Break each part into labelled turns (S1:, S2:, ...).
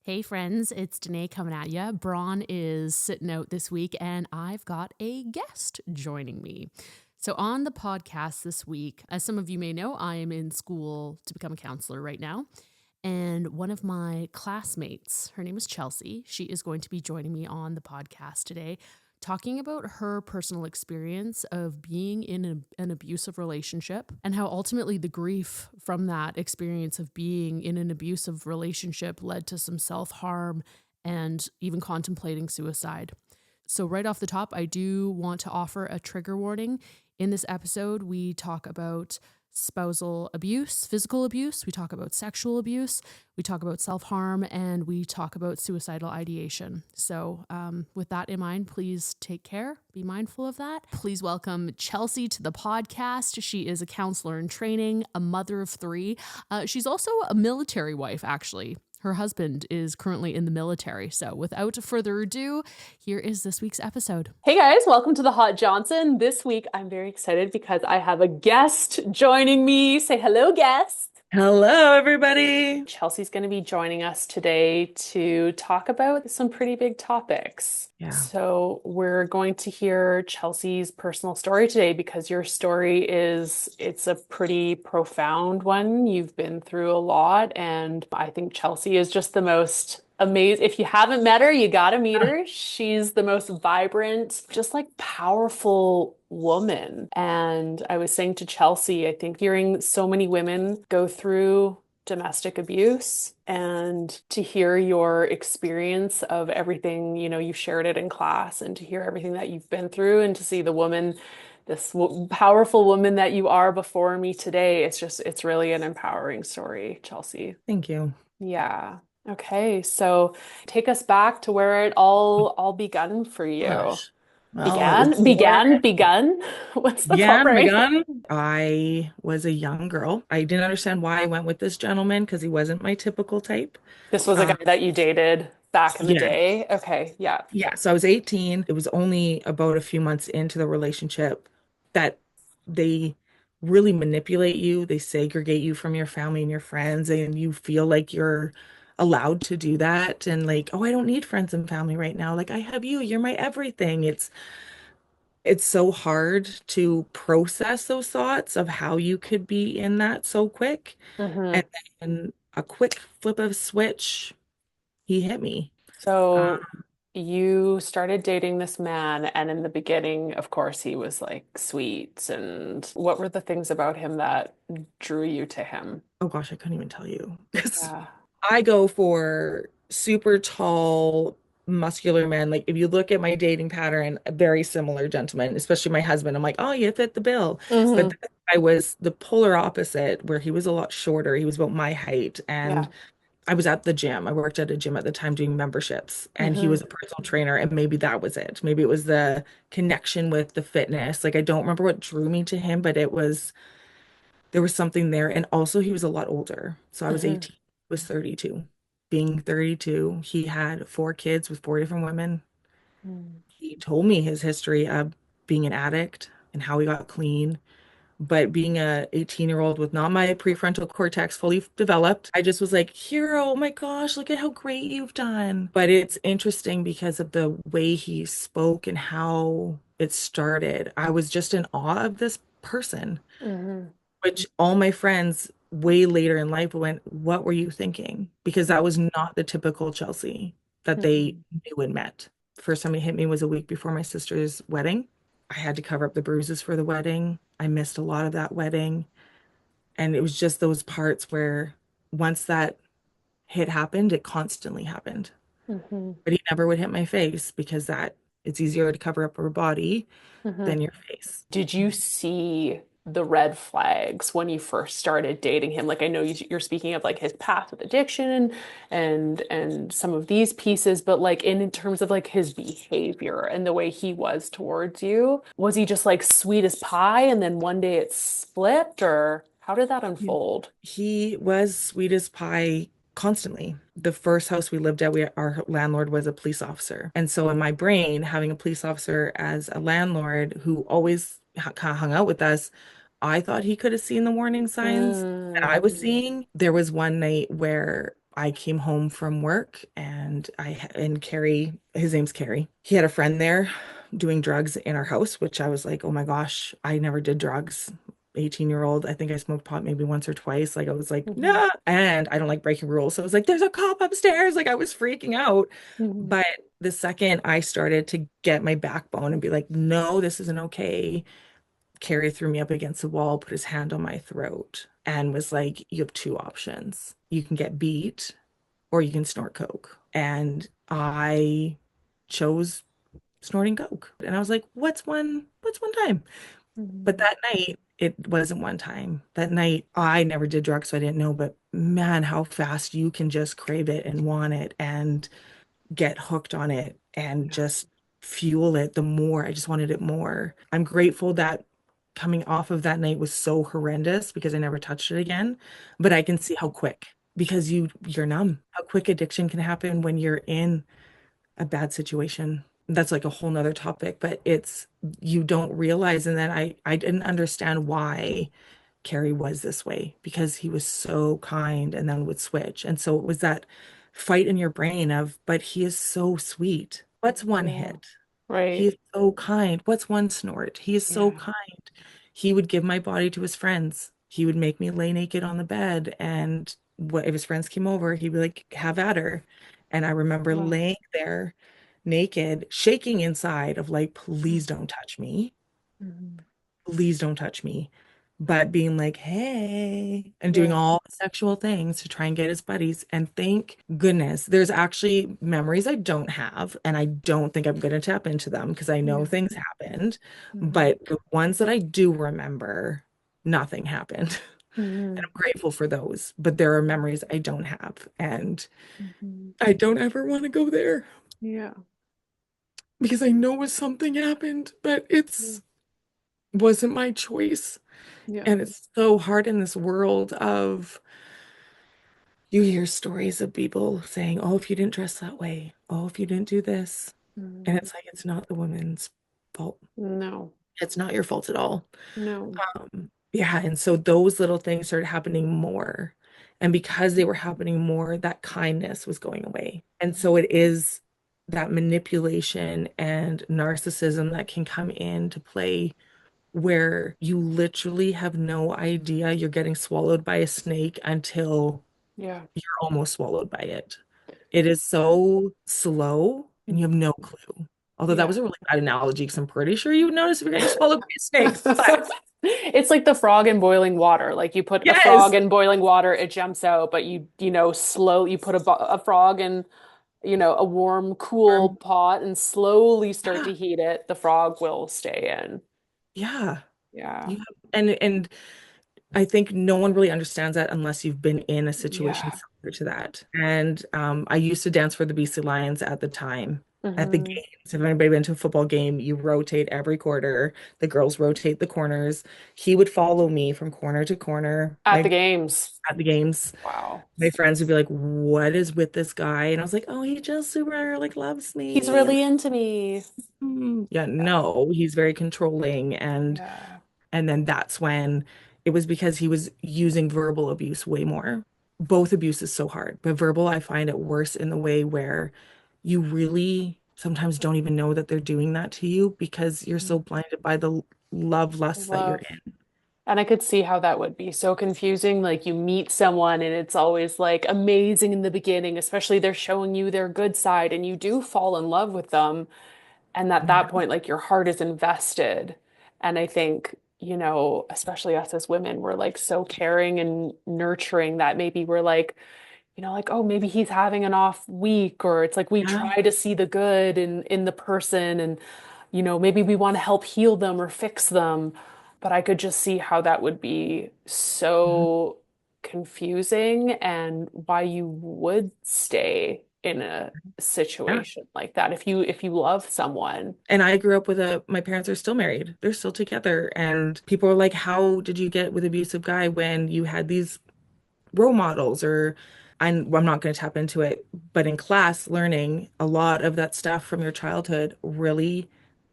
S1: Hey friends, it's Danae coming at ya. Braun is sitting out this week and I've got a guest joining me. So on the podcast this week, as some of you may know, I am in school to become a counselor right now. And one of my classmates, her name is Chelsey, she is going to be joining me on the podcast today, talking about her personal experience of being in an abusive relationship and how ultimately the grief from that experience of being in an abusive relationship led to some self-harm and even contemplating suicide. So right off the top, I do want to offer a trigger warning. In this episode, we talk about spousal abuse, physical abuse, we talk about sexual abuse, we talk about self-harm, and we talk about suicidal ideation. So with that in mind, please take care, be mindful of that. Please welcome Chelsey to the podcast. She is a counselor in training, a mother of three. She's also a military wife, actually. Her husband is currently in the military. So without further ado, here is this week's episode. Hey guys, welcome to the Hot Johnson. This week, I'm very excited because I have a guest joining me. Say hello, guest.
S2: Hello, everybody.
S1: Chelsey's going to be joining us today to talk about some pretty big topics.
S2: Yeah.
S1: So we're going to hear Chelsey's personal story today because your story it's a pretty profound one. You've been through a lot, and I think Chelsey is just the most amazing. If you haven't met her, you gotta meet her. She's the most vibrant, just like powerful woman. And I was saying to Chelsey, I think hearing so many women go through domestic abuse and to hear your experience of everything, you shared it in class, and to hear everything that you've been through and to see the woman, this powerful woman that you are before me today, it's really an empowering story, Chelsey.
S2: Thank you.
S1: Yeah. Okay. So take us back to where it all begun for you.
S2: Gosh. Well, it was
S1: Begun. What's the right?
S2: begun. I was a young girl. I didn't understand why I went with this gentleman because he wasn't my typical type.
S1: This was a guy
S2: Um,
S1: that you dated back in the
S2: yeah.
S1: day. Okay. Yeah.
S2: Yeah. So I was 18. It was only about a few months into the relationship that they really manipulate you. They segregate you from your family and your friends, and you feel like you're allowed to do that. And like, oh, I don't need friends and family right now. Like, I have you. You're my everything. It's so hard to process those thoughts of how you could be in that so quick.
S1: hmm
S2: And then a quick flip of a switch, he hit me. Uh,
S1: So you started dating this man, and in the beginning, of course, he was like sweet. And what were the things about him that drew you to him?
S2: oh gosh, I couldn't even tell you because
S1: Yeah.
S2: I go for super tall, muscular men. Like if you look at my dating pattern, a very similar gentleman, especially my husband. I'm like, oh, you fit the bill. But
S1: hmm
S2: this guy was the polar opposite, where he was a lot shorter. He was about my height, and
S1: Yeah.
S2: I was at the gym. I worked at a gym at the time doing memberships, and he was
S1: hmm
S2: a personal trainer, and maybe that was it. Maybe it was the connection with the fitness. Like I don't remember what drew me to him, but it was there was something there. And also he was a lot older. So I was
S1: hmm
S2: 18, he was 32. Being 32, he had four kids with four different women. He told me his history of being an addict and how he got clean. But being a 18-year-old with not my prefrontal cortex fully developed, I just was like, hero, oh my gosh, look at how great you've done. But it's interesting because of the way he spoke and how it started. I was just in awe of this person,
S1: hmm
S2: which all my friends way later in life went, what were you thinking? Because that was not the typical Chelsey that they
S1: hmm
S2: knew and met. First time he hit me was a week before my sister's wedding. I had to cover up the bruises for the wedding. I missed a lot of that wedding. And it was just those parts where once that hit happened, it constantly happened.
S1: hmm
S2: But he never would hit my face because that it's easier to cover up her body
S1: hmm
S2: than your face.
S1: Did you see the red flags when you first started dating him? Like I know you're speaking of like his path with addiction and some of these pieces, but like in terms of like his behavior and the way he was towards you, was he just like sweet as pie and then one day it split, or how did that unfold?
S2: He was sweet as pie constantly. The first house we lived at, our landlord was a police officer. And so in my brain, having a police officer as a landlord who always kind of hung out with us, I thought he could have seen the warning signs that I
S1: Mm,
S2: was seeing. There was one night where I came home from work and Carrie, his name's Carrie. He had a friend there doing drugs in our house, which I was like, oh my gosh, I never did drugs. 18-year-old. I think I smoked pot maybe once or twice. Like I was like,
S1: Mhm.
S2: nah. And I don't like breaking rules. So I was like, there's a cop upstairs. Like I was freaking out.
S1: Mhm.
S2: But the second I started to get my backbone and be like, no, this isn't okay. Carrie threw me up against the wall, put his hand on my throat, and was like, you have two options. You can get beat or you can snort coke. And I chose snorting coke. And I was like, what's one time? But
S1: Mhm.
S2: that night, it wasn't one time. That night, I never did drugs, so I didn't know. But man, how fast you can just crave it and want it and get hooked on it and
S1: Yeah.
S2: just fuel it the more. I just wanted it more. I'm grateful that coming off of that night was so horrendous because I never touched it again. But I can see how quick because you're numb. How quick addiction can happen when you're in a bad situation. That's like a whole nother topic, but it's you don't realize. And then I didn't understand why Carrie was this way because he was so kind and then would switch. And so it was that fight in your brain of, but he is so sweet. What's one
S1: Yeah.
S2: hit? He
S1: Right.
S2: is so kind. What's one snort? He is so
S1: Yeah.
S2: kind. He would give my body to his friends. He would make me lay naked on the bed. And what if his friends came over, he'd be like, have at her. And I remember
S1: Yeah.
S2: laying there naked, shaking inside of like, please don't touch me.
S1: Mhm.
S2: Please don't touch me. But being like, hey, and doing
S1: Yeah.
S2: all the sexual things to try and get his buddies. And thank goodness, there's actually memories I don't have. And I don't think I'm going to tap into them because I know
S1: Yeah.
S2: things happened.
S1: Mhm.
S2: But the ones that I do remember, nothing happened. And
S1: Mhm.
S2: I'm grateful for those. But there are memories I don't have. And
S1: Mhm.
S2: I don't ever want to go there
S1: Yeah.
S2: because I know something happened, but
S1: Yeah.
S2: it's wasn't my choice.
S1: Yeah.
S2: And it's so hard in this world of you hear stories of people saying, oh, if you didn't dress that way, oh, if you didn't do this. And
S1: Mhm.
S2: it's like, it's not the woman's fault.
S1: No.
S2: It's not your fault at all.
S1: No.
S2: Yeah. And so those little things started happening more. And because they were happening more, that kindness was going away. And so it is that manipulation and narcissism that can come into play where you literally have no idea you're getting swallowed by a snake until
S1: Yeah.
S2: you're almost swallowed by it. It is so slow and you have no clue. Although that
S1: Yeah.
S2: was a really bad analogy because I'm pretty sure you would notice if you're getting swallowed by a snake. But
S1: It's like the frog in boiling water. Like you put a frog
S2: yes.
S1: in boiling water, it jumps out, but you put a frog in, a warm, cool pot and slowly start
S2: Yeah.
S1: to heat it, the frog will stay in.
S2: Yeah.
S1: Yeah.
S2: You have, and I think no one really understands that unless you've been in a situation
S1: Yeah.
S2: similar to that. And I used to dance for the BC Lions at the time. At the
S1: Hmm.
S2: games, if anybody been to a football game, you rotate every quarter. The girls rotate the corners. He would follow me from corner to corner.
S1: At the games.
S2: At the games,
S1: Wow.
S2: my friends would be like, "What is with this guy?" And I was like, "Oh, he just super like loves
S1: He's
S2: me." And
S1: really into me.
S2: yeah,
S1: Yeah.
S2: no, he's very controlling
S1: Yeah.
S2: and then that's when it was because he was using verbal abuse way more. Both abuse is so hard, but verbal, I find it worse in the way where you really sometimes don't even know that they're doing that to you because you're so
S1: Mhm.
S2: blinded by the love lust that you're
S1: Love.
S2: in.
S1: And I could see how that would be so confusing. Like you meet someone and it's always like amazing in the beginning, especially they're showing you their good side and you do fall in love with them. And at that
S2: Mhm.
S1: point, like your heart is invested. And I think, especially us as women, we're like so caring and nurturing that maybe we're like, like, oh, maybe he's having an off week, or it's like we
S2: Yeah.
S1: try to see the good in the person and maybe we want to help heal them or fix them. But I could just see how that would be
S2: Mhm.
S1: so confusing and why you would stay in a
S2: Yeah.
S1: situation like that if you love someone.
S2: And I grew up with my parents are still married. They're still together. And people are like, how did you get with an abusive guy when you had these role models or I'm not going to tap into it, but in class learning a lot of that stuff from your childhood really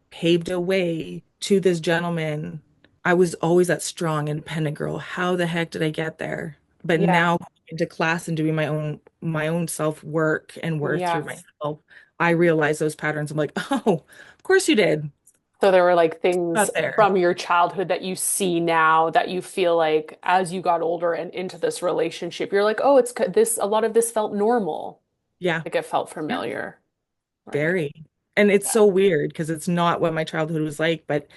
S2: paved a way to this gentleman. I was always that strong, independent girl. How the heck did I get there? But
S1: Yeah.
S2: now into class and doing my own self work and worth through
S1: Yeah.
S2: myself, I realized those patterns. I'm like, oh, of course you did.
S1: So there were like things
S2: Out there.
S1: from your childhood that you see now that you feel like as you got older and into this relationship, you're like, oh, this, a lot of this felt normal.
S2: Yeah.
S1: Like it felt
S2: Yeah.
S1: familiar. Right.
S2: Very. And it's
S1: Yeah.
S2: so weird because it's not what my childhood was like, but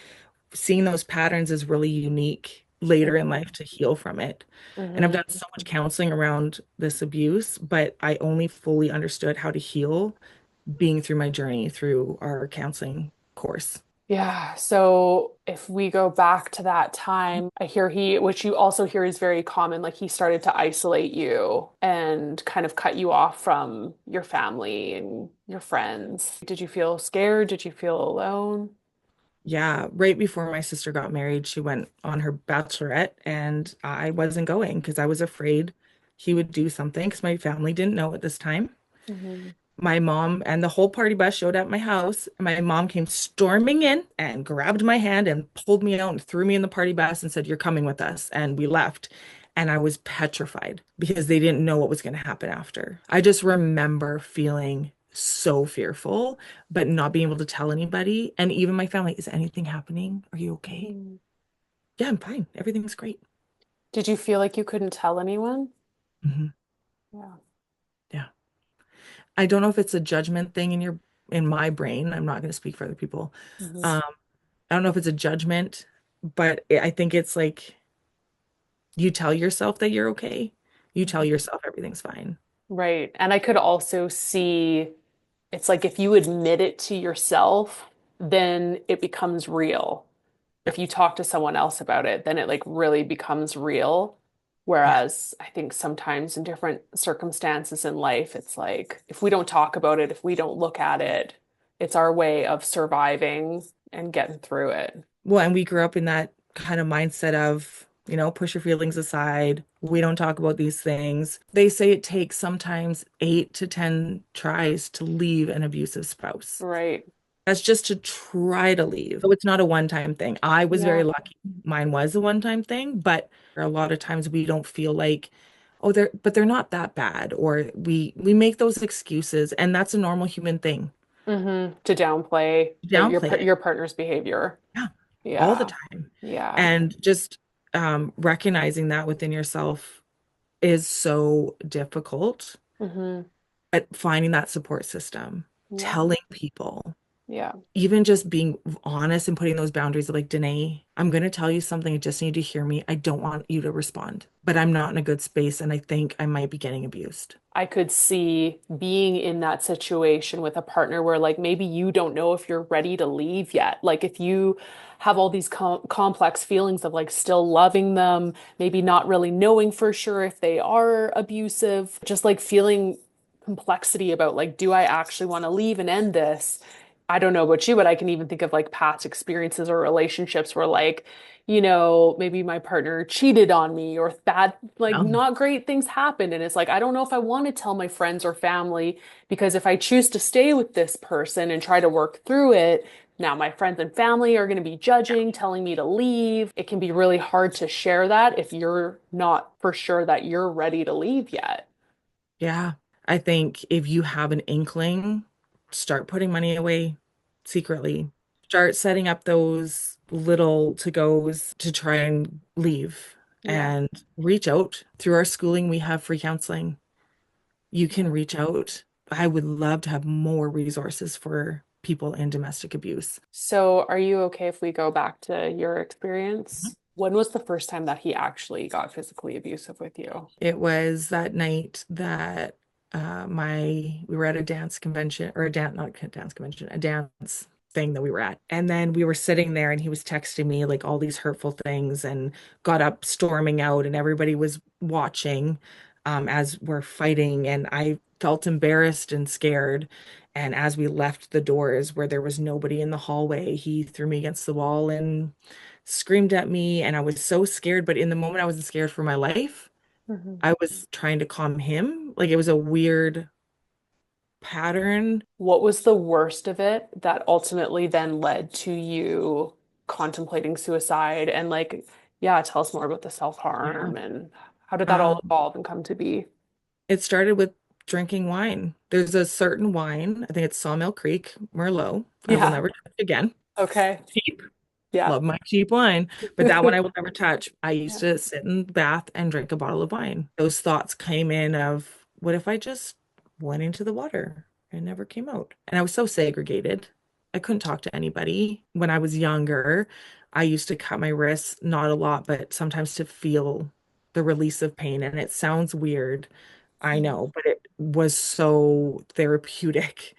S2: seeing those patterns is really unique later in life to heal from it. And I've done
S1: Hmm.
S2: so much counseling around this abuse, but I only fully understood how to heal being through my journey through our counseling course.
S1: Yeah. So if we go back to that time, I hear which you also hear is very common, like he started to isolate you and kind of cut you off from your family and your friends. Did you feel scared? Did you feel alone?
S2: Yeah, right before my sister got married, she went on her bachelorette, and I wasn't going because I was afraid he would do something because my family didn't know at this time.
S1: Hmm.
S2: My mom and the whole party bus showed at my house. My mom came storming in and grabbed my hand and pulled me out and threw me in the party bus and said, "You're coming with us." And we left. And I was petrified because they didn't know what was going to happen after. I just remember feeling so fearful, but not being able to tell anybody. And even my family, "Is anything happening? Are you okay?"
S1: Hmm.
S2: "Yeah, I'm fine. Everything's great."
S1: Did you feel like you couldn't tell anyone?
S2: Hmm.
S1: Yeah.
S2: Yeah. I don't know if it's a judgment thing in my brain. I'm not going to speak for other people.
S1: Hmm.
S2: Um, I don't know if it's a judgment, but I think it's like you tell yourself that you're okay. You tell yourself everything's fine.
S1: Right. And I could also see it's like if you admit it to yourself, then it becomes real.
S2: Yeah.
S1: If you talk to someone else about it, then it like really becomes real.
S2: Yeah.
S1: Whereas I think sometimes in different circumstances in life, it's like if we don't talk about it, if we don't look at it, it's our way of surviving and getting through it.
S2: Well, and we grew up in that kind of mindset of, push your feelings aside. We don't talk about these things. They say it takes sometimes 8 to 10 tries to leave an abusive spouse.
S1: Right.
S2: That's just to try to leave. So it's not a one-time thing. I was very
S1: Yeah.
S2: lucky. Mine was a one-time thing, but a lot of times we don't feel like, oh, they're not that bad, or we make those excuses, and that's a normal human thing.
S1: To downplay
S2: Downplay it.
S1: your partner's behavior.
S2: Yeah, all the
S1: Yeah.
S2: time.
S1: Yeah.
S2: And just recognizing that within yourself is so difficult,
S1: Hmm.
S2: but finding that support system,
S1: Yeah.
S2: telling people,
S1: Yeah.
S2: even just being honest and putting those boundaries of like, "Danae, I'm going to tell you something. I just need to hear me. I don't want you to respond, but I'm not in a good space and I think I might be getting abused."
S1: I could see being in that situation with a partner where, like, maybe you don't know if you're ready to leave yet. Like, if you have all these complex feelings of like still loving them, maybe not really knowing for sure if they are abusive, just like feeling complexity about, like, do I actually want to leave and end this? I don't know about you, but I can even think of like past experiences or relationships where, like, maybe my partner cheated on me or bad, like
S2: Oh,
S1: not great things happened. And it's like, I don't know if I want to tell my friends or family because if I choose to stay with this person and try to work through it, now my friends and family are going to be judging, telling me to leave. It can be really hard to share that if you're not for sure that you're ready to leave yet.
S2: yeah. I think if you have an inkling, start putting money away secretly. Start setting up those little to-goes to try and leave,
S1: Yeah.
S2: and reach out. Through our schooling, we have free counseling. You can
S1: Mhm.
S2: reach out. I would love to have more resources for people in domestic abuse.
S1: So, are you okay if we go back to your experience? When was the first time that he actually got physically abusive with you?
S2: It was that night that we were at a dance convention, or a dance, not a dance convention, a dance thing that we were at. And then we were sitting there and he was texting me like all these hurtful things and got up storming out, and everybody was watching as we're fighting, and I felt embarrassed and scared. And as we left the doors where there was nobody in the hallway, he threw me against the wall and screamed at me, and I was so scared, but in the moment I wasn't scared for my life.
S1: Mhm.
S2: I was trying to calm him. Like, it was a weird pattern.
S1: What was the worst of it that ultimately then led to you contemplating suicide? And like, yeah, tell us more about the
S2: Yeah.
S1: self-harm and
S3: How did that all
S2: Um,
S3: evolve and come to be?
S2: it started with drinking wine. There's a certain wine, I think it's Sawmill Creek Merlot. I will
S3: Yeah.
S2: never touch again.
S3: Okay.
S2: Cheap.
S3: Yeah.
S2: Love my cheap wine, but that one I will never touch. I used
S3: Yeah.
S2: to sit in the bath and drink a bottle of wine. Those thoughts came in of what if I just went into the water and never came out? And I was so segregated. I couldn't talk to anybody. When I was younger, I used to cut my wrists, not a lot, but sometimes to feel the release of pain. And it sounds weird, I know, but it was so therapeutic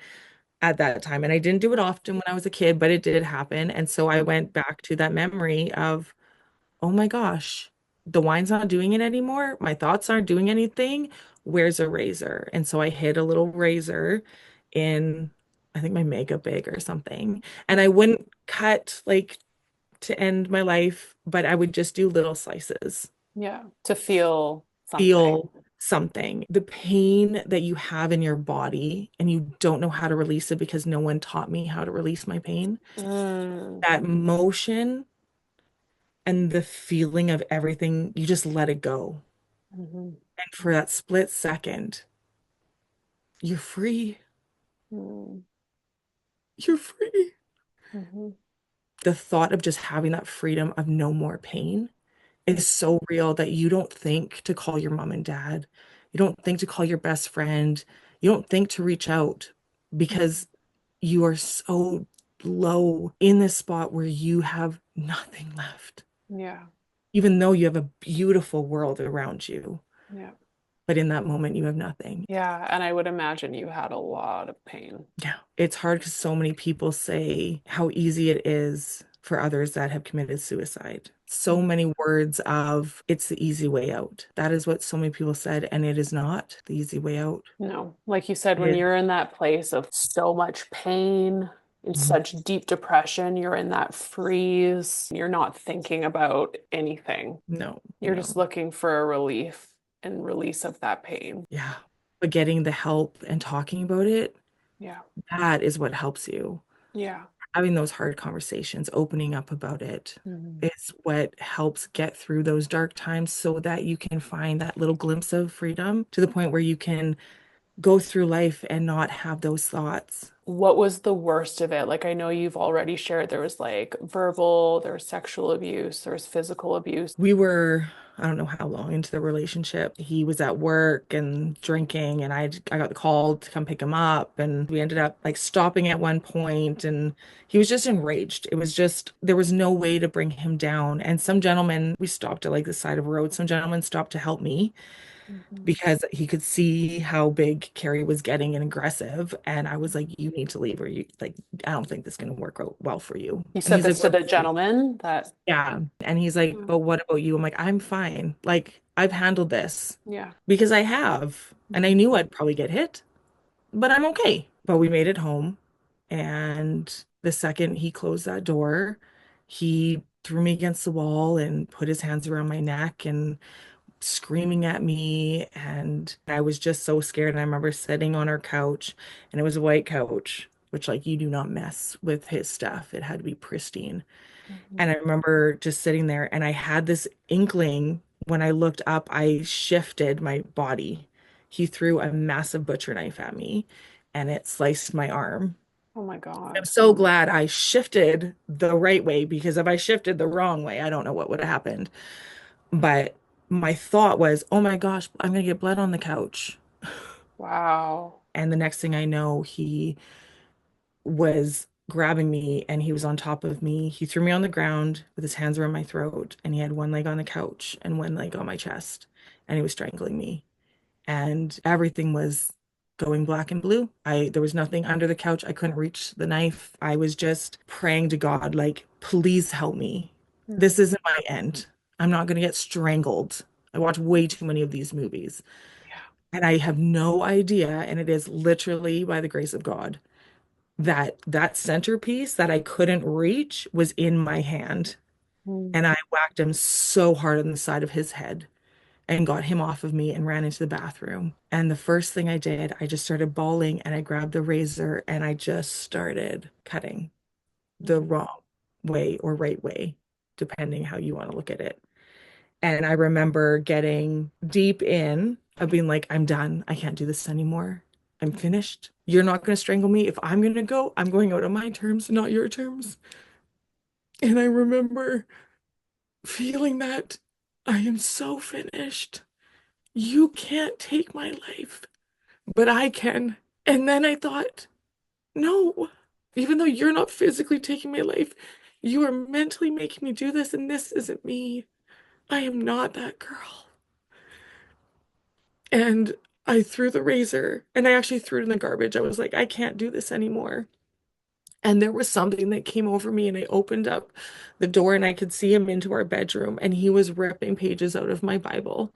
S2: at that time. And I didn't do it often when I was a kid, but it did happen. And so I went back to that memory of, oh my gosh, the wine's not doing it anymore. My thoughts aren't doing anything. Where's a razor? And so I hid a little razor in, I think, my makeup bag or something. And I wouldn't cut like to end my life, but I would just do little slices,
S3: Yeah. To feel something.
S2: feel something. The pain that you have in your body and you don't know how to release it because no one taught me how to release my pain.
S3: Mm.
S2: That motion and the feeling of everything, you just let it go.
S3: Mhm.
S2: And for that split second, you're free.
S3: Mm.
S2: You're free.
S3: Mhm.
S2: The thought of just having that freedom of no more pain is so real that you don't think to call your mom and dad. You don't think to call your best friend. You don't think to reach out because you are so low in this spot where you have nothing left,
S3: Yeah.
S2: even though you have a beautiful world around you.
S3: Yeah.
S2: But in that moment, you have nothing.
S3: Yeah. And I would imagine you had a lot of pain.
S2: Yeah, it's hard because so many people say how easy it is for others that have committed suicide. So many words of it's the easy way out. That is what so many people said, and it is not the easy way out.
S3: No, like you said,
S2: It
S3: when
S2: is.
S3: you're in that place of so much pain, in
S2: Mhm.
S3: such deep depression, you're in that freeze, you're not thinking about anything.
S2: No,
S3: You're just
S2: no.
S3: looking for a relief and release of that pain.
S2: Yeah. But getting the help and talking about it,
S3: Yeah.
S2: that is what helps you.
S3: Yeah.
S2: Having those hard conversations, opening up about it
S3: Mhm.
S2: is what helps get through those dark times so that you can find that little glimpse of freedom to the point where you can go through life and not have those thoughts.
S3: What was the worst of it? Like, I know you've already shared there was like verbal, there was sexual abuse, there was physical abuse.
S2: We were, I don't know how long into the relationship. He was at work and drinking, and I got the call to come pick him up, and we ended up like stopping at one point, and he was just enraged. It was just there was no way to bring him down. And some gentlemen, we stopped at like the side of a road. Some gentlemen stopped to help me
S3: Mhm.
S2: because he could see how big Carrie was getting and aggressive. And I was like, you need to leave, or you like, I don't think this is gonna work out well for you.
S3: You
S2: And
S3: said
S2: he's like,
S3: this to
S2: what
S3: the
S2: about you?
S3: gentleman that,
S2: Yeah. And he's like,
S3: Mm.
S2: but what about you? I'm like, I'm fine. Like, I've handled this
S3: Yeah.
S2: because I have. And I
S3: Mhm.
S2: knew I'd probably get hit, but I'm okay. But we made it home. And the second he closed that door, he threw me against the wall and put his hands around my neck and screaming at me. And I was just so scared. And I remember sitting on our couch, and it was a white couch, which, like, you do not mess with his stuff. It had to be pristine.
S3: Mhm.
S2: And I remember just sitting there, and I had this inkling when I looked up, I shifted my body. He threw a massive butcher knife at me, and it sliced my arm.
S3: Oh my
S2: I'm
S3: God.
S2: so glad I shifted the right way because if I shifted the wrong way, I don't know what would have happened. But my thought was, oh my gosh, I'm going to get blood on the couch.
S3: Wow.
S2: And the next thing I know, he was grabbing me and he was on top of me. He threw me on the ground with his hands around my throat, and he had one leg on the couch and one leg on my chest, and he was strangling me. And everything was going black and blue. I There was nothing under the couch. I couldn't reach the knife. I was just praying to God, like, please help me. This
S3: Mhm.
S2: isn't my end. I'm not going to get strangled. I watch way too many of these movies.
S3: Yeah.
S2: And I have no idea, and it is literally by the grace of God that that centerpiece that I couldn't reach was in my hand. And
S3: Mm.
S2: I whacked him so hard on the side of his head and got him off of me and ran into the bathroom. And the first thing I did, I just started bawling and I grabbed the razor and I just started cutting the
S3: Mhm.
S2: wrong way or right way, depending how you want to look at it. And I remember getting deep in of being like, I'm done. I can't do this anymore. I'm finished. You're not going to strangle me. If I'm going to go, I'm going out on my terms, not your terms. And I remember feeling that I am so finished. You can't take my life, but I can. And then I thought, no, even though you're not physically taking my life, you are mentally making me do this, and this isn't me. I am not that girl. And I threw the razor and I actually threw it in the garbage. I was like, I can't do this anymore. And there was something that came over me, and I opened up the door and I could see him into our bedroom, and he was ripping pages out of my Bible.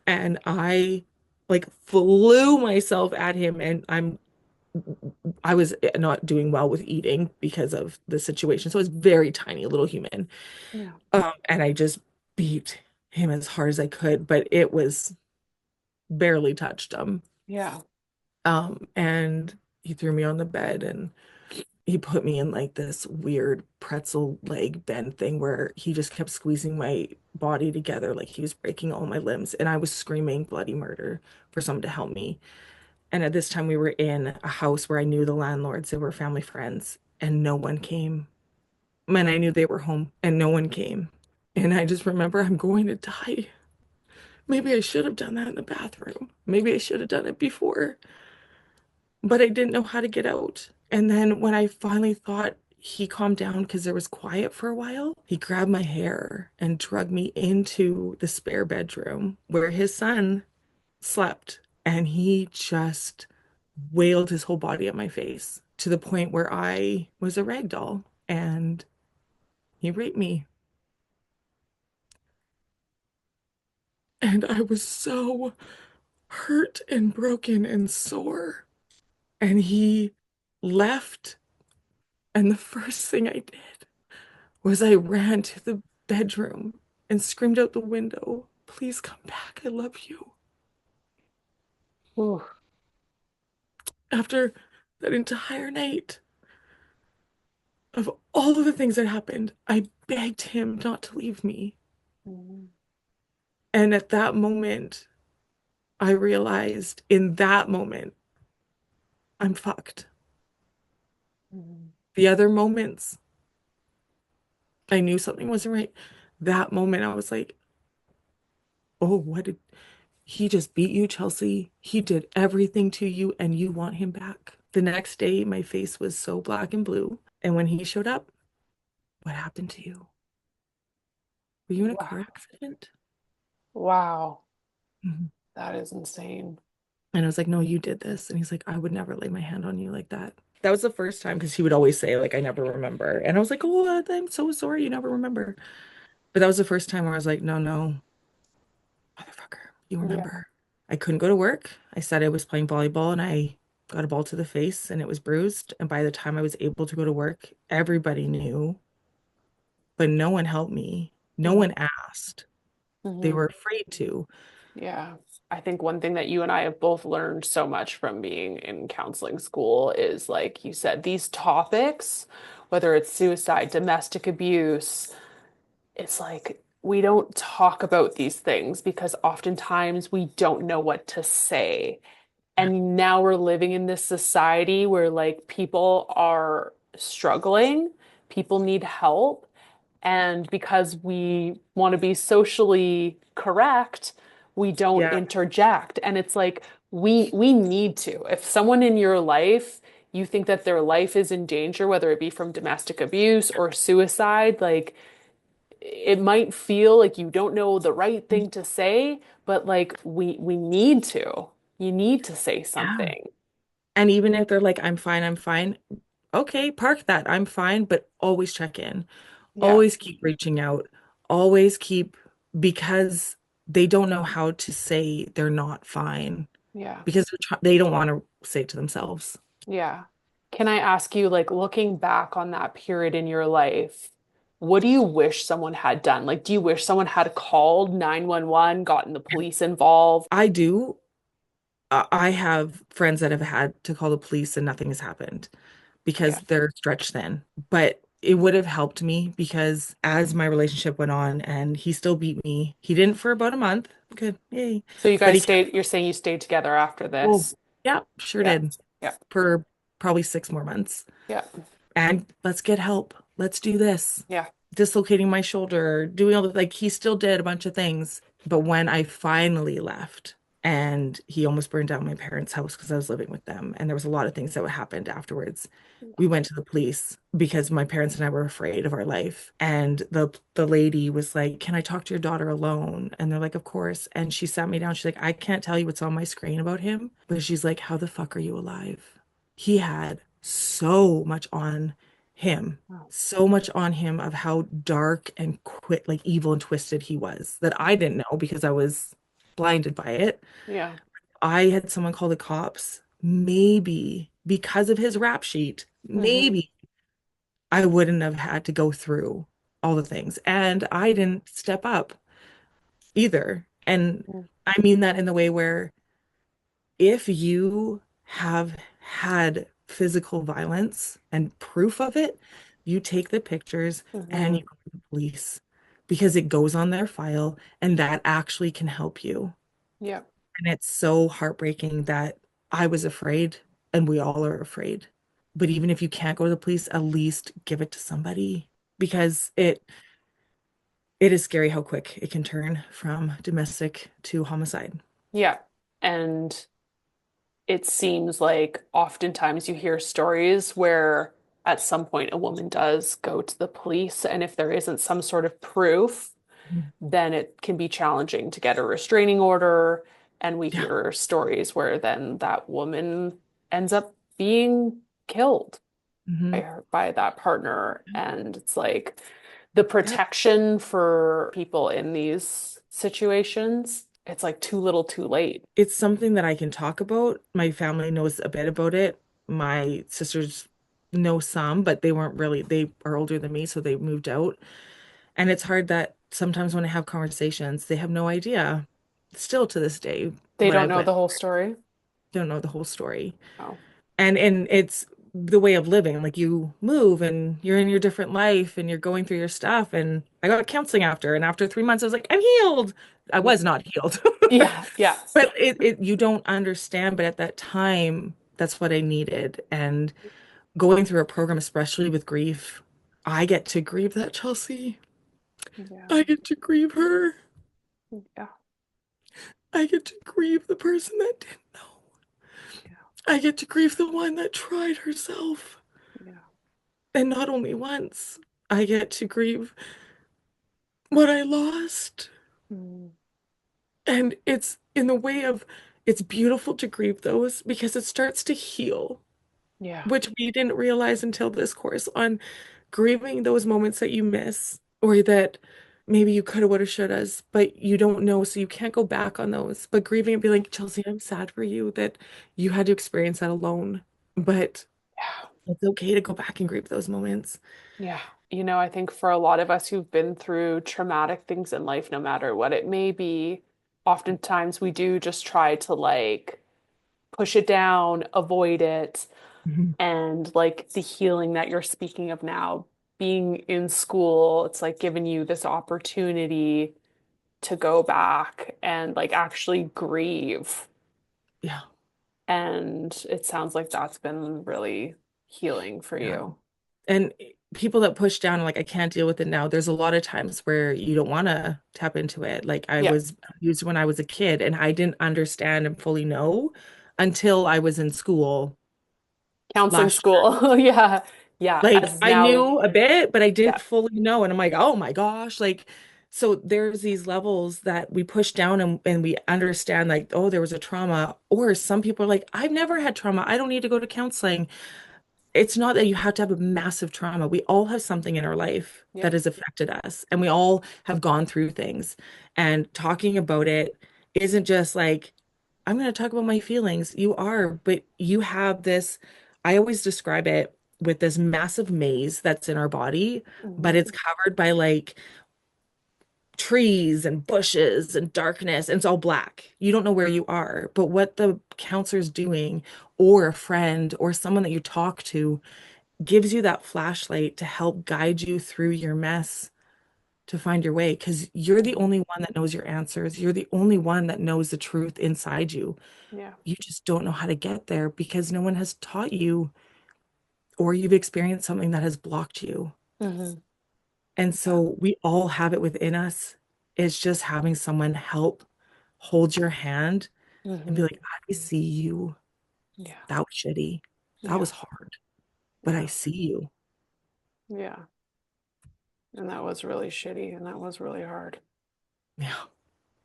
S2: And I like flew myself at him, and I was not doing well with eating because of the situation. So I was very tiny, a little human.
S3: Yeah.
S2: And I just beat him as hard as I could, but it was barely touched him.
S3: Yeah.
S2: And he threw me on the bed and he put me in like this weird pretzel leg bend thing where he just kept squeezing my body together like he was breaking all my limbs. And I was screaming bloody murder for someone to help me. And at this time, we were in a house where I knew the landlords, they were family friends, and no one came. And I knew they were home, and no one came. And I just remember I'm going to die. Maybe I should have done that in the bathroom. Maybe I should have done it before, but I didn't know how to get out. And then when I finally thought he calmed down because there was quiet for a while, he grabbed my hair and dragged me into the spare bedroom where his son slept. And he just wailed his whole body at my face to the point where I was a rag doll and he raped me. And I was so hurt and broken and sore. And he left. And the first thing I did was I ran to the bedroom and screamed out the window, "Please come back. I love you."
S3: Ooh.
S2: After that entire night of all of the things that happened, I begged him not to leave me.
S3: Mhm.
S2: And at that moment, I realized in that moment, I'm fucked.
S3: Mhm.
S2: The other moments, I knew something wasn't right. That moment, I was like, oh, what did he just beat you, Chelsey? He did everything to you, and you want him back. The next day, my face was so black and blue. And when he showed up, what happened to you? Were you in a car
S3: Wow.
S2: accident?
S3: Wow.
S2: Mhm.
S3: That is insane.
S2: And I was like, no, you did this. And he's like, I would never lay my hand on you like that. That was the first time because he would always say, like, I never remember. And I was like, oh, I'm so sorry you never remember. But that was the first time where I was like, no, no, motherfucker, you
S3: Yeah.
S2: remember. I couldn't go to work. I said I was playing volleyball and I got a ball to the face and it was bruised. And by the time I was able to go to work, everybody knew, but no one helped me. No
S3: Mhm.
S2: one asked. They
S3: Mhm.
S2: were afraid to.
S3: Yeah. I think one thing that you and I have both learned so much from being in counseling school is, like you said, these topics, whether it's suicide, domestic abuse, it's like we don't talk about these things because oftentimes we don't know what to say.
S2: Yeah.
S3: And now we're living in this society where like people are struggling, people need help, and because we want to be socially correct, we don't
S2: Yeah.
S3: interject. And it's like we need to. If someone in your life, you think that their life is in danger, whether it be from domestic abuse or suicide, like it might feel like you don't know the right thing to say, but like we need to. You need to say
S2: Yeah.
S3: something.
S2: And even if they're like, I'm fine, I'm fine. Okay, park that. I'm fine, but always check in.
S3: Yeah,
S2: Always keep reaching out. Always keep, because they don't know how to say they're not fine
S3: yeah,
S2: because they don't want to say it to themselves.
S3: yeah. Can I ask you, like, looking back on that period in your life, what do you wish someone had done? Like, do you wish someone had called 911, gotten the police involved?
S2: I do. I have friends that have had to call the police and nothing has happened because
S3: Yeah,
S2: they're stretched thin. But it would have helped me because as my relationship went on and he still beat me, he didn't for about a month. Good, yay.
S3: So you
S2: But
S3: guys
S2: he kept,
S3: stayed, you're saying you stayed together after
S2: oh,
S3: this?
S2: yeah, sure
S3: Yeah.
S2: did
S3: Yeah.
S2: for probably 6 more months.
S3: Yeah.
S2: And let's get help. Let's do this.
S3: Yeah.
S2: Dislocating my shoulder, doing all the like he still did a bunch of things. But when I finally left and he almost burned down my parents' house because I was living with them, and there was a lot of things that would happened afterwards. We went to the police because my parents and I were afraid of our life. And the lady was like, "Can I talk to your daughter alone?" And they're like, "Of course." And she sat me down. She's like, "I can't tell you what's on my screen about him." But she's like, "How the fuck are you alive?" He had so much on him,
S3: Wow.
S2: so much on him of how dark and quit like evil and twisted he was that I didn't know because I was blinded by it.
S3: Yeah.
S2: I had someone call the cops, maybe because of his rap sheet,
S3: Hmm.
S2: maybe I wouldn't have had to go through all the things. And I didn't step up either. And I mean that in the way where if you have had physical violence and proof of it, you take the pictures and
S3: Hmm.
S2: you go to the police because it goes on their file and that actually can help you.
S3: Yeah.
S2: And it's so heartbreaking that I was afraid and we all are afraid. But even if you can't go to the police, at least give it to somebody because it is scary how quick it can turn from domestic to homicide.
S3: Yeah. And it seems like oftentimes you hear stories where at some point a woman does go to the police, and if there isn't some sort of proof,
S2: Mhm.
S3: then it can be challenging to get a restraining order. And we
S2: Yeah.
S3: hear stories where then that woman ends up being killed by
S2: Hmm.
S3: by that partner. And it's like the protection for people in these situations, it's like too little too late.
S2: It's something that I can talk about. My family knows a bit about it. My sisters know some, but they weren't really, they are older than me, so they moved out. And it's hard that sometimes when I have conversations, they have no idea, still to this day,
S3: They
S2: what
S3: don't
S2: I've
S3: know
S2: went,
S3: the whole story.
S2: don't know the whole story.
S3: Oh,
S2: And it's the way of living. Like you move and you're in your different life and you're going through your stuff. And I got counseling after, and after 3 months, I was like, I'm healed. I
S3: yeah.
S2: was not healed.
S3: Yeah, yeah.
S2: But it you don't understand, but at that time, that's what I needed. And going through a program, especially with grief, I get to grieve that Chelsea.
S3: Yeah.
S2: I get to grieve her.
S3: Yeah.
S2: I get to grieve the person that didn't know. I get to grieve the one that tried herself.
S3: Yeah.
S2: And not only once, I get to grieve what I lost.
S3: Mm.
S2: And it's in the way of, it's beautiful to grieve those because it starts to heal,
S3: Yeah.
S2: which we didn't realize until this course on grieving those moments that you miss or that maybe you coulda, woulda, shouldas, but you don't know, so you can't go back on those. But grieving and be like, Chelsea, I'm sad for you that you had to experience that alone. But
S3: Yeah.
S2: it's okay to go back and grieve those moments.
S3: Yeah. I think for a lot of us who've been through traumatic things in life, no matter what it may be, oftentimes we do just try to like push it down, avoid it.
S2: Mhm.
S3: And like the healing that you're speaking of now, being in school, it's like giving you this opportunity to go back and like actually grieve.
S2: Yeah,
S3: And it sounds like that's been really healing for
S2: yeah.
S3: you.
S2: And people that push down, like, I can't deal with it now. There's a lot of times where you don't want to tap into it. Like, I
S3: Yeah.
S2: was abused when I was a kid, and I didn't understand and fully know until I was in school
S3: Counseling
S2: last
S3: school. Yeah. Yeah.
S2: like
S3: As
S2: I
S3: now,
S2: knew a bit, but I
S3: yeah.
S2: didn't fully know. And I'm like, oh my gosh. Like, so there's these levels that we push down and we understand, like, oh, there was a trauma. Or some people are like, I've never had trauma. I don't need to go to counseling. It's not that you have to have a massive trauma. We all have something in our life
S3: Yeah.
S2: that has affected us, and we all have gone through things. And talking about it isn't just like, I'm going to talk about my feelings. You are, but you have this, I always describe it with this massive maze that's in our body, but
S3: Mhm.
S2: it's covered by like trees and bushes and darkness, and it's all black. You don't know where you are, but what the counselor's doing, or a friend, or someone that you talk to, gives you that flashlight to help guide you through your mess to find your way because you're the
S3: Mhm.
S2: only one that knows your answers. You're the only one that knows the truth inside you.
S3: Yeah.
S2: You just don't know how to get there because no one has taught you or you've experienced something that has blocked you.
S3: Hmm.
S2: And
S3: Yeah.
S2: so we all have it within us. It's just having someone help hold your hand and be
S3: Hmm.
S2: like, I see you.
S3: Yeah.
S2: That was shitty. That
S3: Yeah.
S2: was hard, but I
S3: Yeah.
S2: see you.
S3: Yeah. And that was really shitty and that was really hard.
S2: Yeah.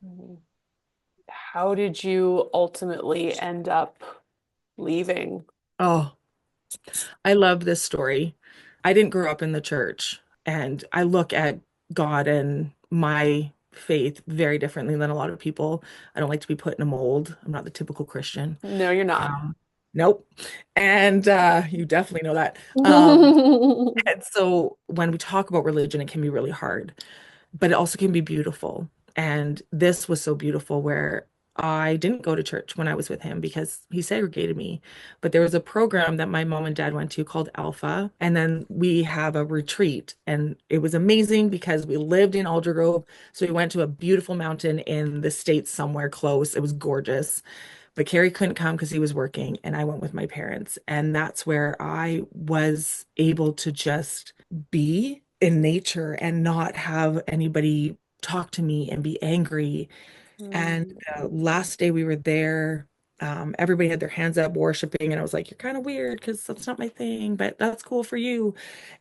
S3: Mhm. How did you ultimately end up leaving?
S2: Oh, I love this story. I didn't grow up in the church, and I look at God and my faith very differently than a lot of people. I don't like to be put in a mold. I'm not the typical Christian.
S3: No, you're not.
S2: Um, nope. And you definitely know that. And so when we talk about religion, it can be really hard, but it also can be beautiful. And this was so beautiful where I didn't go to church when I was with him because he segregated me. But there was a program that my mom and dad went to called Alpha. And then we have a retreat. And it was amazing because we lived in Aldergrove. So we went to a beautiful mountain in the States somewhere close. It was gorgeous. But Carrie couldn't come because he was working, and I went with my parents. And that's where I was able to just be in nature and not have anybody talk to me and be angry. And
S3: Mhm.
S2: the last day we were there, everybody had their hands up worshiping, and I was like, "You're kind of weird because that's not my thing, but that's cool for you."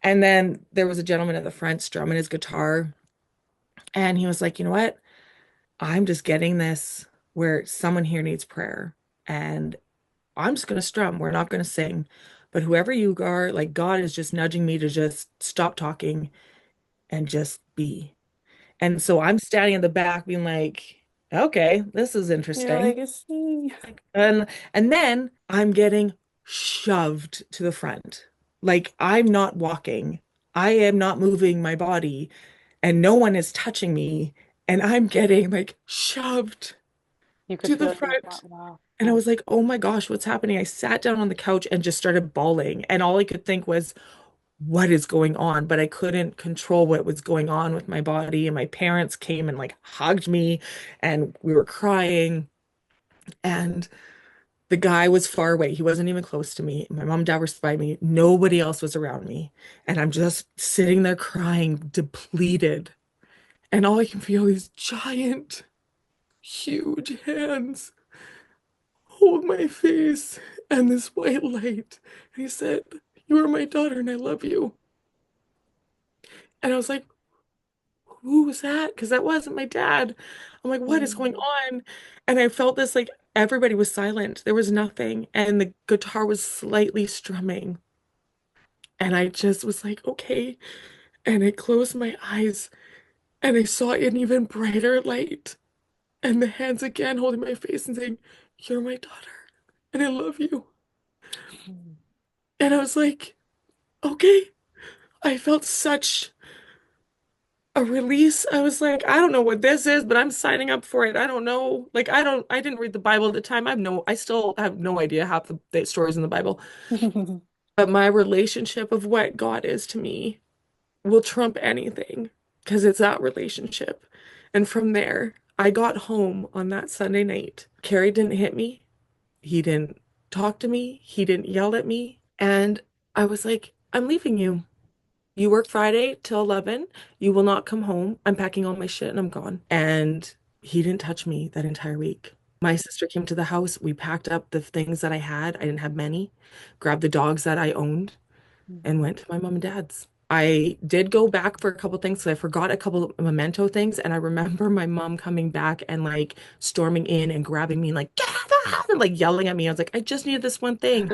S2: And then there was a gentleman at the front strumming his guitar, and he was like, "You know what? I'm just getting this where someone here needs prayer. And I'm just going to strum. We're not going to sing. But whoever you are, like God is just nudging me to just stop talking and just be." And so I'm standing in the back being like, okay, this is
S3: Your
S2: interesting.
S3: legacy.
S2: And then I'm getting shoved to the front. Like I'm not walking. I am not moving my body and no one is touching me. And I'm getting like shoved
S3: You could
S2: to the
S3: feel your
S2: front.
S3: thought. Wow.
S2: And I was like, oh my gosh, what's happening? I sat down on the couch and just started bawling. And all I could think was, what is going on? But I couldn't control what was going on with my body. And my parents came and like hugged me and we were crying. And the guy was far away. He wasn't even close to me. My mom and dad were by me. Nobody else was around me. And I'm just sitting there crying, depleted. And all I can feel is giant, huge hands hold my face and this white light. And he said, "You are my daughter and I love you." And I was like, who was that? Because that wasn't my dad. I'm like, what is going
S3: Mhm.
S2: on? And I felt this like everybody was silent. There was nothing. And the guitar was slightly strumming. And I just was like, okay. And I closed my eyes and I saw an even brighter light. And the hands again holding my face and saying, "You're my daughter and I love you."
S3: Mhm.
S2: And I was like, okay. I felt such a release. I was like, I don't know what this is, but I'm signing up for it. I don't know. Like, I didn't read the Bible at the time. I still have no idea half the stories in the Bible. But my relationship of what God is to me will trump anything because it's that relationship. And from there, I got home on that Sunday night. Carrie didn't hit me. He didn't talk to me. He didn't yell at me. And I was like, I'm leaving you. You work Friday till 11. You will not come home. I'm packing all my shit and I'm gone. And he didn't touch me that entire week. My sister came to the house. We packed up the things that I had. I didn't have many. Grabbed the dogs that I owned and
S3: Mhm.
S2: went to my mom and dad's. I did go back for a couple things because I forgot a couple of memento things. And I remember my mom coming back and like storming in and grabbing me and like, "Get out!" and like yelling at me. I was like, I just needed this one thing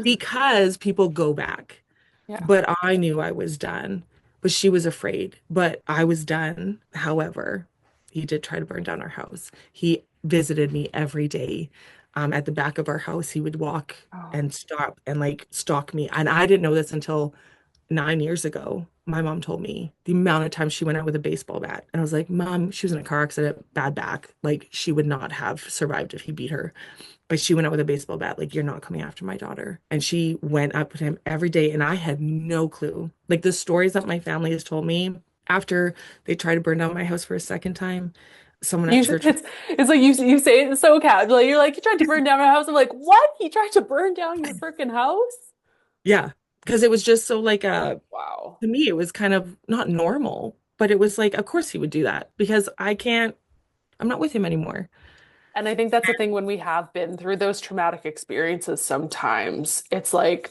S2: because people go back.
S3: Yeah.
S2: But I knew I was done. But she was afraid. But I was done. However, he did try to burn down our house. He visited me every day. At the back of our house, he would walk
S3: Oh.
S2: and stop and like stalk me. And I didn't know this until 9 years ago. My mom told me the amount of times she went out with a baseball bat. And I was like, Mom, she was in a car accident, bad back. Like she would not have survived if he beat her. But she went out with a baseball bat, like, you're not coming after my daughter. And she went up to him every day, and I had no clue. Like the stories that my family has told me after they tried to burn down my house for a second time, someone at
S3: You,
S2: church,
S3: it's like you say it so casually. You're like, he tried to burn down my house. I'm like, what? He tried to burn down your freaking house?
S2: yeah, because it was just so like
S3: Wow.
S2: to me, it was kind of not normal, but it was like, of course he would do that because I'm not with him anymore.
S3: And I think that's the thing when we have been through those traumatic experiences, sometimes it's like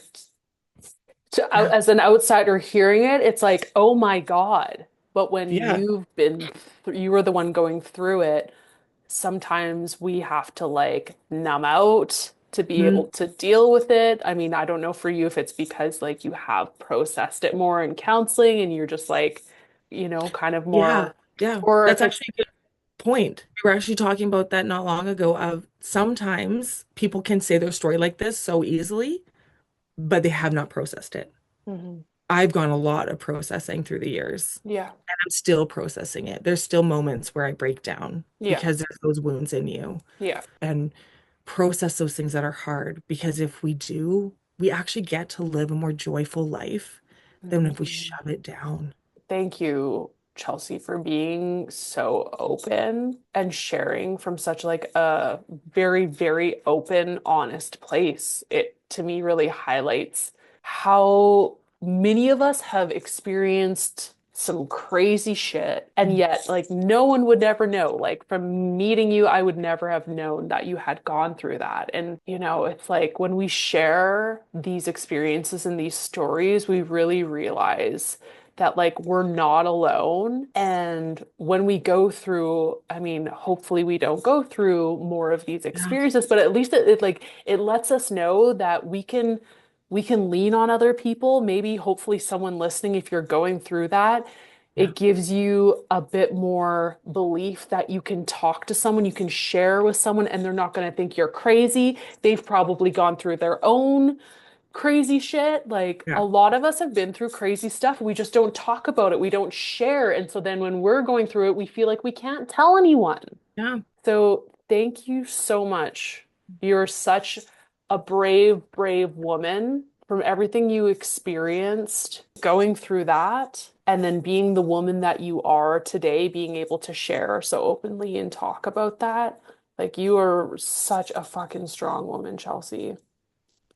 S2: Yeah.
S3: as an outsider hearing it, it's like, oh my God. But when
S2: Yeah.
S3: you were the one going through it, sometimes we have to like numb out to be able
S2: Mhm.
S3: to deal with it. I mean, I don't know for you if it's because like you have processed it more in counseling and you're just like, kind of
S2: Yeah.
S3: more,
S2: Yeah.
S3: or
S2: That's
S3: if it's,
S2: actually a good point. We were actually talking about that not long ago of sometimes people can say their story like this so easily, but they have not processed it.
S3: Mhm.
S2: I've gone a lot of processing through the years,
S3: Yeah,
S2: and I'm still processing it. There's still moments where I break down
S3: yeah,
S2: because there's those wounds in you
S3: yeah.
S2: and process those things that are hard. Because if we do, we actually get to live a more joyful life than if we
S3: Mhm.
S2: shove it down.
S3: Thank you, Chelsey, for being so open and sharing from such like a very, very open, honest place. It to me really highlights how many of us have experienced some crazy shit, and yet like no one would ever know. Like from meeting you, I would never have known that you had gone through that. And it's like when we share these experiences and these stories, we really realize that like we're not alone. And when we go through, I mean, hopefully we don't go through more of these
S2: Yeah,
S3: experiences, but at least it like it lets us know that we can lean on other people. Maybe hopefully someone listening, if you're going through that,
S2: yeah,
S3: it gives you a bit more belief that you can talk to someone, you can share with someone, and they're not going to think you're crazy. They've probably gone through their own crazy shit. Like a
S2: yeah,
S3: lot of us have been through crazy stuff. We just don't talk about it. We don't share. And so then when we're going through it, we feel like we can't tell anyone.
S2: yeah.
S3: So thank you so much. You're such a brave, brave woman from everything you experienced going through that. And then being the woman that you are today, being able to share so openly and talk about that. Like you are such a fucking strong woman, Chelsey.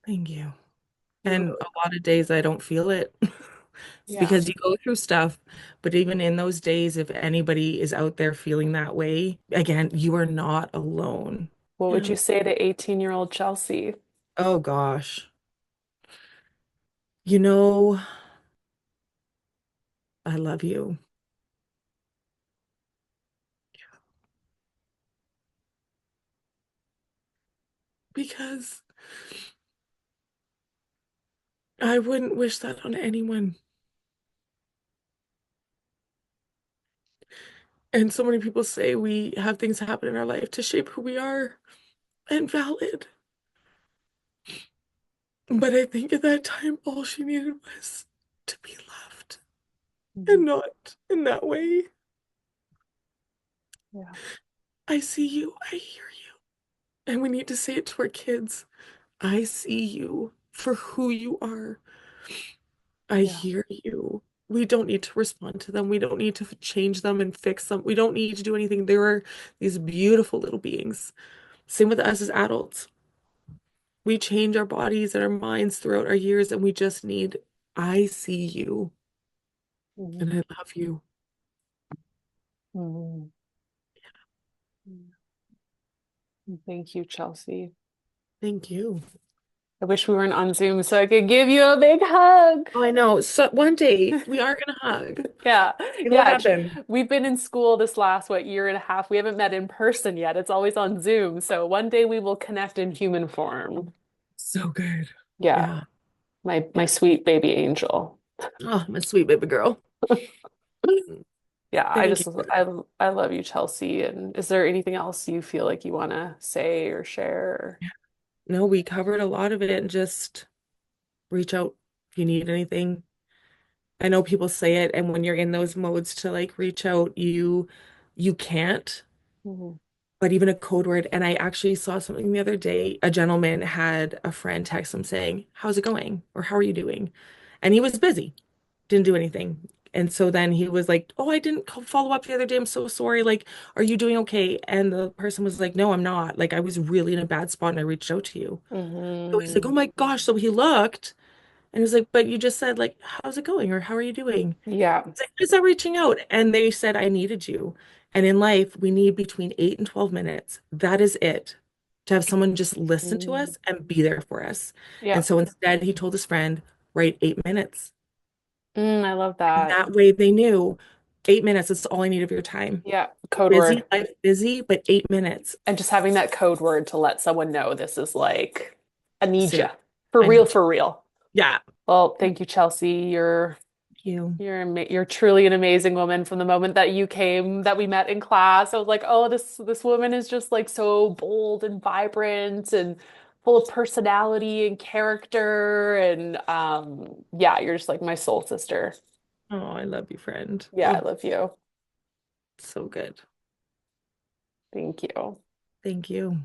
S2: Thank you.
S3: You
S2: And a lot of days I don't feel it
S3: yeah.
S2: because you go through stuff. But even in those days, if anybody is out there feeling that way, again, you are not alone.
S3: What
S2: You
S3: would you
S2: know,
S3: say to 18-year-old Chelsey?
S2: oh gosh. You know, I love you because I wouldn't wish that on anyone. And so many people say we have things happen in our life to shape who we are, and valid. But I think at that time, all she needed was to be loved and
S3: Mhm.
S2: not in that way.
S3: Yeah.
S2: I see you, I hear you. And we need to say it to our kids. I see you for who you are. I
S3: Yeah.
S2: hear you. We don't need to respond to them. We don't need to change them and fix them. We don't need to do anything. There are these beautiful little beings. Same with us as adults. We change our bodies and our minds throughout our years, and we just need, I see you and
S3: Mhm.
S2: I love you.
S3: Mhm. Thank you, Chelsey.
S2: Thank you.
S3: I wish we weren't on Zoom so I could give you a big hug.
S2: Oh, I know. So one day we are gonna hug.
S3: Yeah.
S2: It'll
S3: Yeah.
S2: happen.
S3: We've been in school this last, what, year and a half. We haven't met in person yet. It's always on Zoom. So one day we will connect in human form.
S2: So good.
S3: Yeah.
S2: Yeah.
S3: My
S2: Yeah.
S3: sweet baby angel.
S2: Oh, my sweet baby girl.
S3: Yeah, I
S2: Thank
S3: just
S2: you.
S3: I love you, Chelsea. And is there anything else you feel like you want to say or share?
S2: No, we covered a lot of it and just reach out if you need anything. I know people say it, and when you're in those modes to like reach out, you can't.
S3: Mhm.
S2: but even a code word. And I actually saw something the other day. A gentleman had a friend text him saying, "How's it going?" or "How are you doing?" And he was busy, didn't do anything. And so then he was like, "Oh, I didn't follow up the other day. I'm so sorry. Like, are you doing okay?" And the person was like, "No, I'm not. Like, I was really in a bad spot and I reached out to you." So he's like, "Oh
S3: Hmm.
S2: my gosh." So he looked and he was like, "But you just said, like, how's it going? Or how are you doing?"
S3: Yeah.
S2: It's like, "Is that reaching out?" And they said, "I needed you." And in life, we need between 8 and 12 minutes. That is it. To have someone just listen to
S3: Mm.
S2: us and be there for us.
S3: Yeah.
S2: And so instead, he told his friend, "Write 8 minutes."
S3: I love
S2: And
S3: that.
S2: that way they knew 8 minutes is all I need of your time.
S3: Yeah. Code
S2: Busy,
S3: word.
S2: life busy, but 8 minutes.
S3: And just having that code word to let someone know this is like, I need you.
S2: Say,
S3: For
S2: I
S3: real,
S2: need you.
S3: for real.
S2: Yeah.
S3: Well, thank you, Chelsey.
S2: Thank you.
S3: You're truly an amazing woman from the moment that you came, that we met in class. I was like, oh, this woman is just like so bold and vibrant and full of personality and character. And yeah, you're just like my soul sister.
S2: Oh, I love you, friend.
S3: Yeah, I
S2: Oh,
S3: love you.
S2: so good.
S3: Thank you.
S2: Thank you.